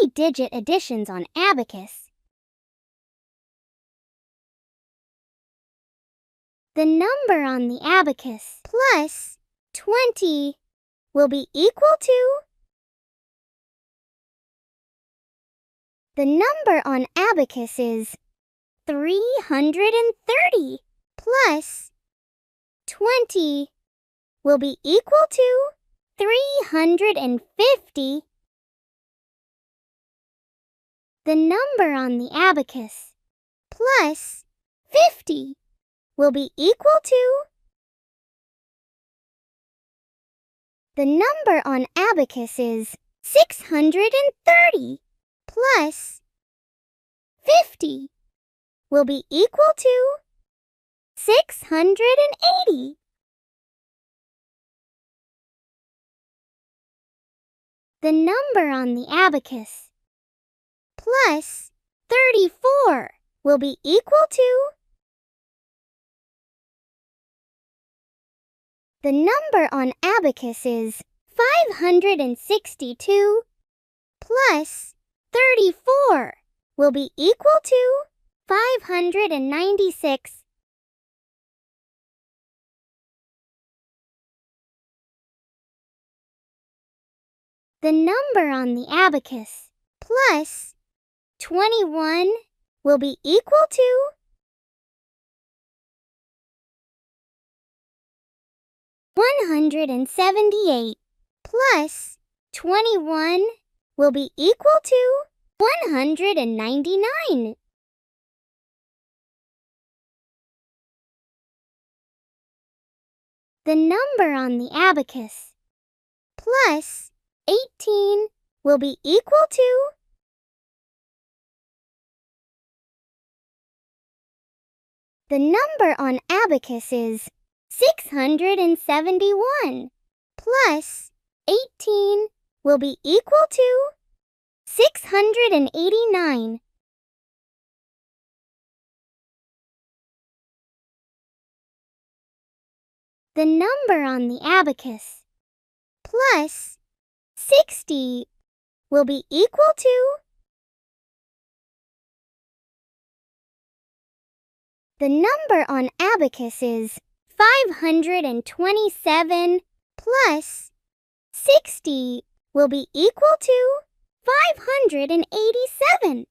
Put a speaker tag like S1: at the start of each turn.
S1: 3-digit additions on Abacus. The number on the abacus plus 20 will be equal to. The number on Abacus is 330 plus 20 will be equal to 350. The number on the abacus plus 50 will be equal to. The number on Abacus is 630 plus 50 will be equal to 680. The number on the abacus plus 34 will be equal to. The number on Abacus is 562 plus 34 will be equal to 596. The number on the abacus plus 21 will be equal to. $178 plus 21 will be equal to 199. The number on the abacus plus 18 will be equal to. The number on Abacus is 671 plus 18 will be equal to 689. The number on the abacus plus 60 will be equal to. The number on Abacus is 527 plus 60 will be equal to 587.